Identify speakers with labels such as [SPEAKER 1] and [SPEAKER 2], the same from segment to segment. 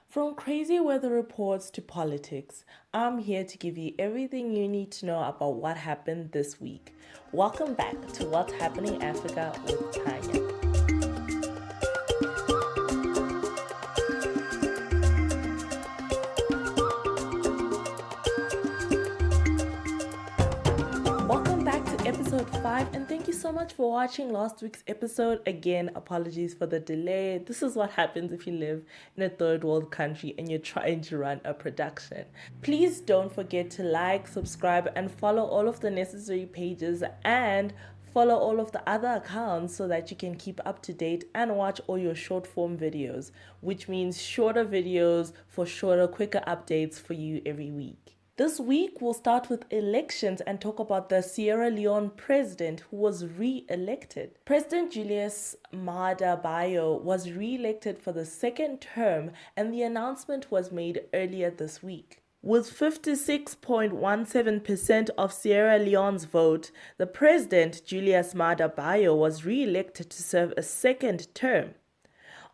[SPEAKER 1] From crazy weather reports to politics, I'm here to give you everything you need to know about what happened this week. Welcome back to What's Happening Africa with Tanya. Welcome back to episode 5, and thank you so much for watching last week's episode. Again, apologies for the delay. This is what happens if you live in a third world country and you're trying to run a production. Please don't forget to like, subscribe, and follow all of the necessary pages and follow all of the other accounts so that you can keep up to date and watch all your short form videos, which means shorter videos for shorter, quicker updates for you every week. This week, we'll start with elections and talk about the Sierra Leone president who was re-elected. President Julius Maada Bio was re-elected for the second term, and the announcement was made earlier this week. With 56.17% of Sierra Leone's vote, the president, Julius Maada Bio, was re-elected to serve a second term.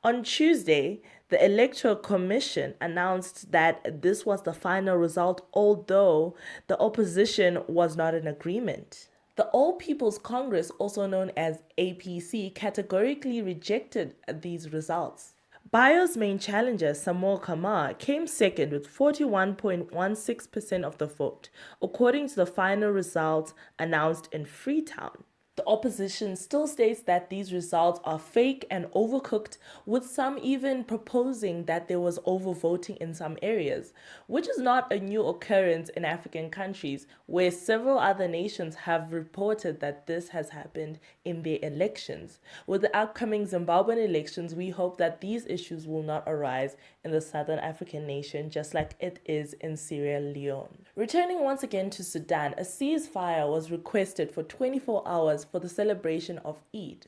[SPEAKER 1] On Tuesday, the Electoral Commission announced that this was the final result, although the opposition was not in agreement. The All People's Congress, also known as APC, categorically rejected these results. Bio's main challenger, Samuel Kamar, came second with 41.16% of the vote, according to the final results announced in Freetown. The opposition still states that these results are fake and overcooked, with some even proposing that there was overvoting in some areas, which is not a new occurrence in African countries, where several other nations have reported that this has happened in their elections. With the upcoming Zimbabwean elections, we hope that these issues will not arise in the southern African nation, just like it is in Sierra Leone. Returning once again to Sudan, a ceasefire was requested for 24 hours for the celebration of Eid.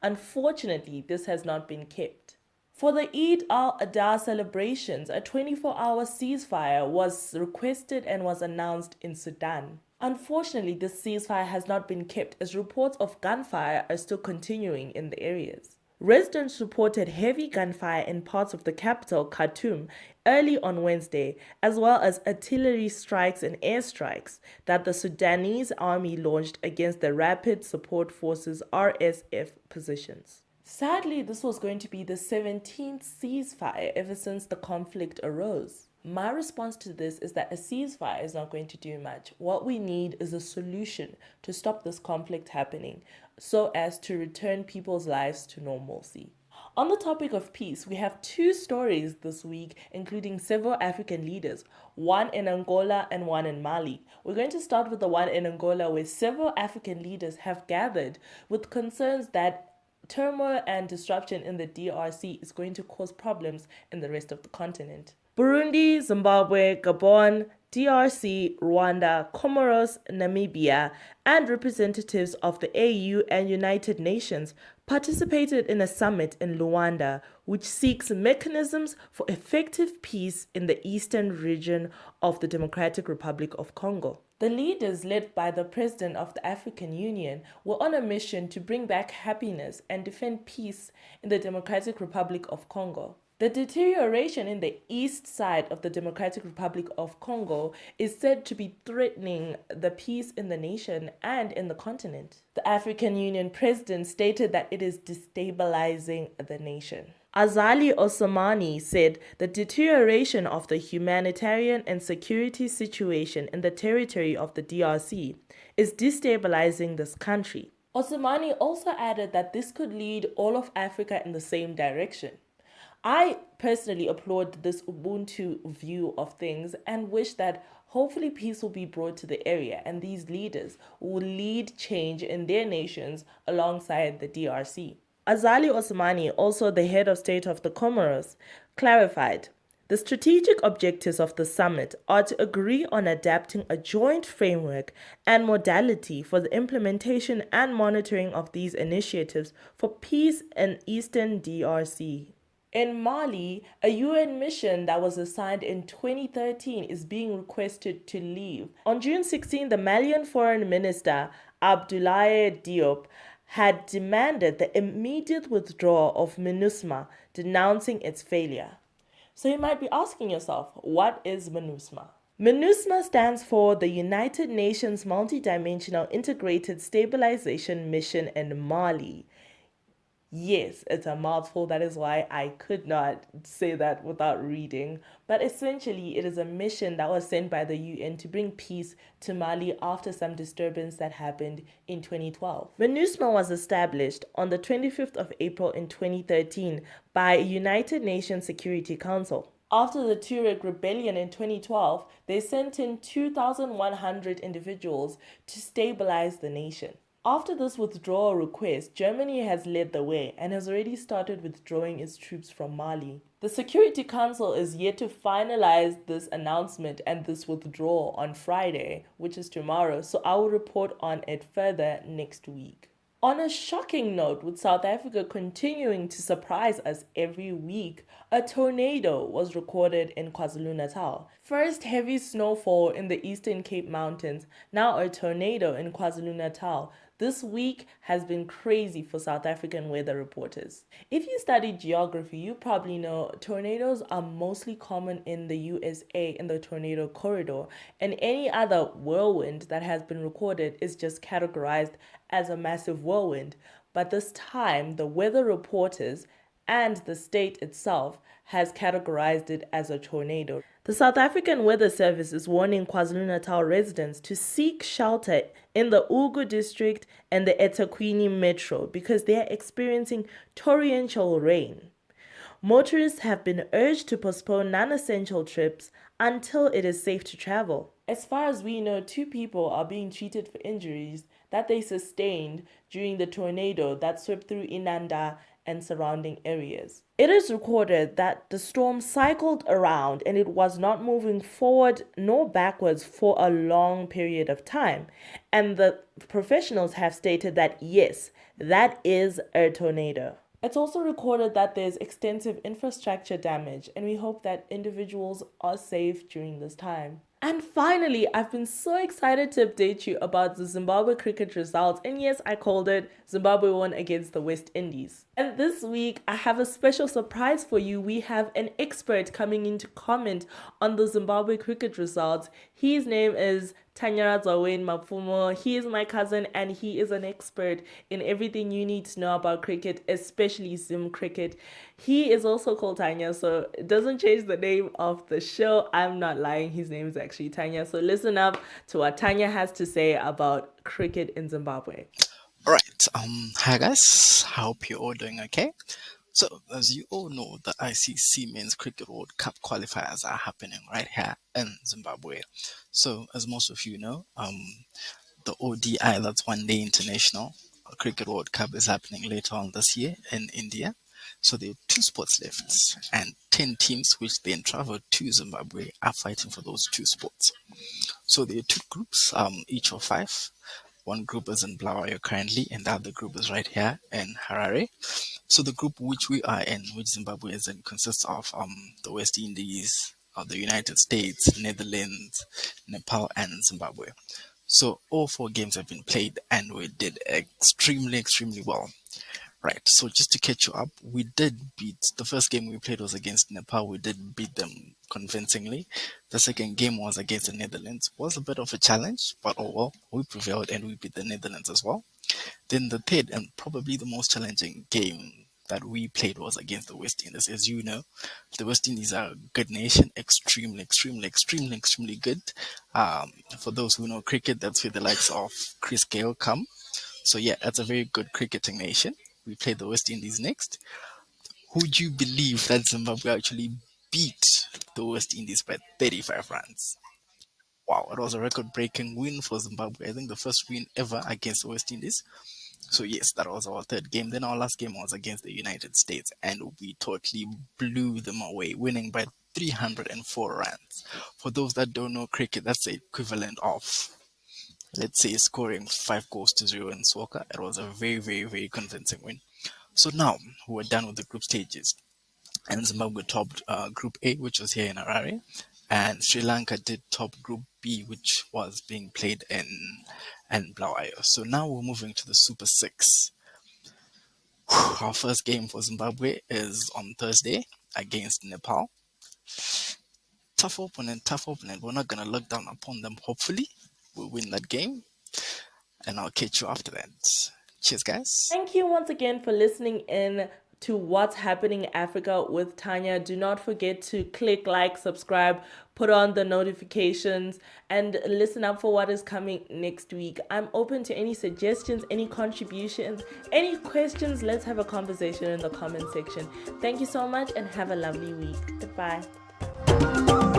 [SPEAKER 1] Unfortunately, this has not been kept. For the Eid al-Adha celebrations, a 24-hour ceasefire was requested and was announced in Sudan. Unfortunately, this ceasefire has not been kept as reports of gunfire are still continuing in the areas. Residents reported heavy gunfire in parts of the capital, Khartoum, early on Wednesday, as well as artillery strikes and airstrikes that the Sudanese army launched against the Rapid Support Forces (RSF) positions. Sadly, this was going to be the 17th ceasefire ever since the conflict arose. My response to this is that a ceasefire is not going to do much. What we need is a solution to stop this conflict happening so as to return people's lives to normalcy. On the topic of peace, we have two stories this week, including several African leaders, one in Angola and one in Mali. We're going to start with the one in Angola, where several African leaders have gathered with concerns that turmoil and disruption in the DRC is going to cause problems in the rest of the continent. Burundi, Zimbabwe, Gabon, DRC, Rwanda, Comoros, Namibia, and representatives of the AU and United Nations participated in a summit in Luanda, which seeks mechanisms for effective peace in the eastern region of the Democratic Republic of Congo. The leaders, led by the President of the African Union, were on a mission to bring back happiness and defend peace in the Democratic Republic of Congo. The deterioration in the east side of the Democratic Republic of Congo is said to be threatening the peace in the nation and in the continent. The African Union president stated that it is destabilizing the nation. Azali Osmani said the deterioration of the humanitarian and security situation in the territory of the DRC is destabilizing this country. Osmani also added that this could lead all of Africa in the same direction. I personally applaud this Ubuntu view of things and wish that hopefully peace will be brought to the area and these leaders will lead change in their nations alongside the DRC. Azali Osmani, also the head of state of the Comoros, clarified, the strategic objectives of the summit are to agree on adapting a joint framework and modality for the implementation and monitoring of these initiatives for peace in eastern DRC. In Mali, a UN mission that was assigned in 2013 is being requested to leave. On June 16, the Malian Foreign Minister, Abdoulaye Diop, had demanded the immediate withdrawal of MINUSMA, denouncing its failure. So you might be asking yourself, what is MINUSMA? MINUSMA stands for the United Nations Multidimensional Integrated Stabilization Mission in Mali. Yes, it's a mouthful. That is why I could not say that without reading. But essentially, it is a mission that was sent by the UN to bring peace to Mali after some disturbance that happened in 2012. MINUSMA was established on the 25th of April in 2013 by United Nations Security Council. After the Tuareg rebellion in 2012, they sent in 2,100 individuals to stabilize the nation. After this withdrawal request, Germany has led the way and has already started withdrawing its troops from Mali. The Security Council is yet to finalize this announcement and this withdrawal on Friday, which is tomorrow, so I will report on it further next week. On a shocking note, with South Africa continuing to surprise us every week, a tornado was recorded in KwaZulu-Natal. First heavy snowfall in the Eastern Cape Mountains, now a tornado in KwaZulu-Natal. This week has been crazy for South African weather reporters. If you study geography, you probably know tornadoes are mostly common in the USA in the tornado corridor, and any other whirlwind that has been recorded is just categorized as a massive whirlwind. But this time, the weather reporters and the state itself has categorized it as a tornado. The South African Weather Service is warning KwaZulu-Natal residents to seek shelter in the Ugu district and the eThekwini metro because they are experiencing torrential rain. Motorists have been urged to postpone non-essential trips until it is safe to travel. As far as we know, 2 people are being treated for injuries that they sustained during the tornado that swept through Inanda and surrounding areas. It is recorded that the storm cycled around and it was not moving forward nor backwards for a long period of time. And the professionals have stated that yes, that is a tornado. It's also recorded that there's extensive infrastructure damage, and we hope that individuals are safe during this time. And finally, I've been so excited to update you about the Zimbabwe cricket results. And yes, I called it. Zimbabwe won against the West Indies. And this week, I have a special surprise for you. We have an expert coming in to comment on the Zimbabwe cricket results. His name is Tanyara Wayne Mapumo. He is my cousin and he is an expert in everything you need to know about cricket, especially Zim cricket. He is also called Tanya, so it doesn't change the name of the show. I'm not lying. His name is actually Tanya. So listen up to what Tanya has to say about cricket in Zimbabwe.
[SPEAKER 2] All right. Hi guys. I hope you're all doing okay. So, as you all know, the ICC Men's Cricket World Cup qualifiers are happening right here in Zimbabwe. So, as most of you know, the ODI, that's One Day International Cricket World Cup, is happening later on this year in India. So there are 2 spots left, and 10 teams, which then travel to Zimbabwe, are fighting for those 2 spots. So there are 2 groups, each of 5. One group is in Bulawayo currently, and the other group is right here in Harare. So the group which we are in, which Zimbabwe is in, consists of the West Indies, the United States, Netherlands, Nepal, and Zimbabwe. So all 4 games have been played, and we did extremely well. Right, so just to catch you up, we did beat the first game we played was against Nepal. We did beat them convincingly. The second game was against the Netherlands. Was a bit of a challenge, but oh well, we prevailed and we beat the Netherlands as well. Then the third and probably the most challenging game that we played was against the West Indies. As you know, the West Indies are a good nation, extremely good. For those who know cricket, that's where the likes of Chris Gale come. So yeah, that's a very good cricketing nation. We play the West Indies next. Would you believe that Zimbabwe actually beat the West Indies by 35 runs? Wow, it was a record-breaking win for Zimbabwe. I think the first win ever against the West Indies. So yes, that was our third game. Then our last game was against the United States, and we totally blew them away, winning by 304 runs. For those that don't know cricket, that's the equivalent of, let's say, scoring 5 goals to 0 in soccer. It was a very convincing win. So now we're done with the group stages, and Zimbabwe topped Group A, which was here in Harare, and Sri Lanka did top Group B, which was being played in Bulawayo. So now we're moving to the Super Six. Our first game for Zimbabwe is on Thursday against Nepal. Tough opponent, tough opponent. We're not gonna look down upon them. Hopefully, we'll win that game, and I'll catch you after that. Cheers, guys.
[SPEAKER 1] Thank you once again for listening in to What's Happening in Africa with Tanya. Do not forget to click like, subscribe, put on the notifications, and listen up for what is coming next week. I'm open to any suggestions, any contributions, any questions. Let's have a conversation in the comment section. Thank you so much and have a lovely week. Goodbye.